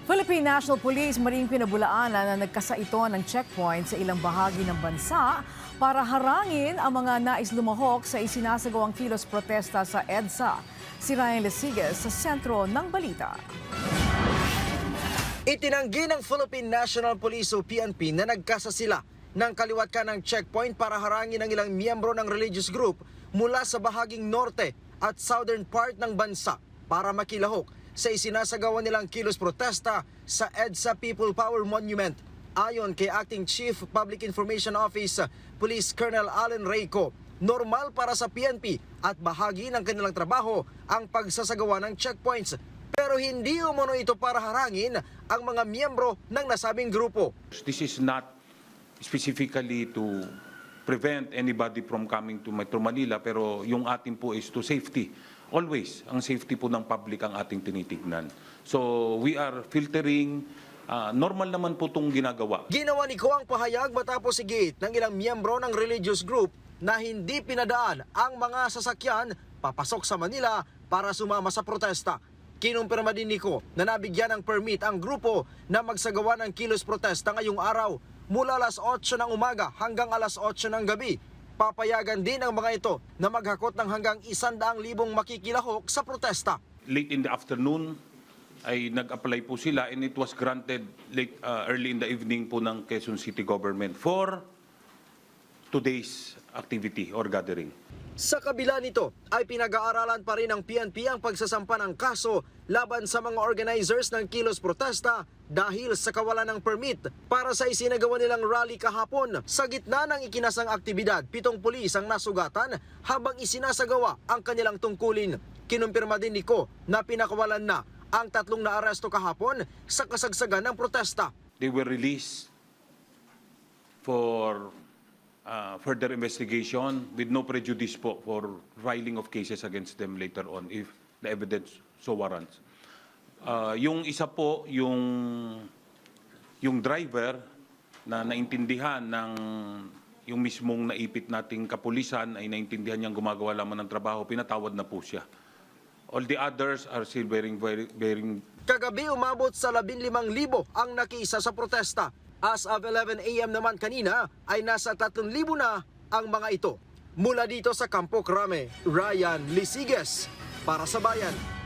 Philippine National Police maring pinabulaanan na nagkasaito ng checkpoint sa ilang bahagi ng bansa para harangin ang mga nais lumahok sa isinasagawang kilos protesta sa EDSA. Si Ryan Lesigas sa sentro ng balita. Itinanggi ng Philippine National Police o PNP na nagkasa sila ng kaliwat kanang checkpoint para harangin ang ilang miyembro ng religious group mula sa bahaging norte at southern part ng bansa para makilahok sa isinasagawa nilang kilos protesta sa EDSA People Power Monument. Ayon kay Acting Chief Public Information Office Police Colonel Allen Reyco, normal para sa PNP at bahagi ng kanilang trabaho ang pagsasagawa ng checkpoints. Pero hindi umano ito para harangin ang mga miyembro ng nasabing grupo. This is not specifically to prevent anybody from coming to Metro Manila, pero yung atin po is to safety. Always, ang safety po ng public ang ating tinitignan. So we are filtering, normal naman po itong ginagawa. Ginawa ni Ko ang pahayag matapos sigit ng ilang miyembro ng religious group na hindi pinadaan ang mga sasakyan papasok sa Manila para sumama sa protesta. Kinumpirma din ni Ko na nabigyan ng permit ang grupo na magsagawa ng kilos protesta ngayong araw mula alas 8 ng umaga hanggang alas 8 ng gabi. Papayagan din ang mga ito na maghakot ng hanggang 100,000 makikilahok sa protesta. Late in the afternoon ay nag-apply po sila and it was granted early in the evening po ng Quezon City Government for today's activity or gathering. Sa kabila nito ay pinag-aaralan pa rin ng PNP ang pagsasampa ng kaso laban sa mga organizers ng kilos protesta dahil sa kawalan ng permit para sa isinagawa nilang rally kahapon. Sa gitna ng ikinasang aktibidad, 7 pulis ang nasugatan habang isinasagawa ang kanilang tungkulin. Kinumpirma din ni Ko na pinakawalan na ang 3 na aresto kahapon sa kasagsagan ng protesta. They were released for further investigation with no prejudice po for filing of cases against them later on if the evidence so warrants. Yung isa po, yung driver na naintindihan ng yung mismong naipit nating kapulisan ay naintindihan niyang gumagawa lamang ng trabaho, pinatawad na po siya. All the others are still bearing. Kagabi umabot sa 15,000 ang nakiisa sa protesta. As of 11 a.m. naman kanina ay nasa 3,000 na ang mga ito. Mula dito sa Campo Crame, Ryan Lesigas para sa Bayan.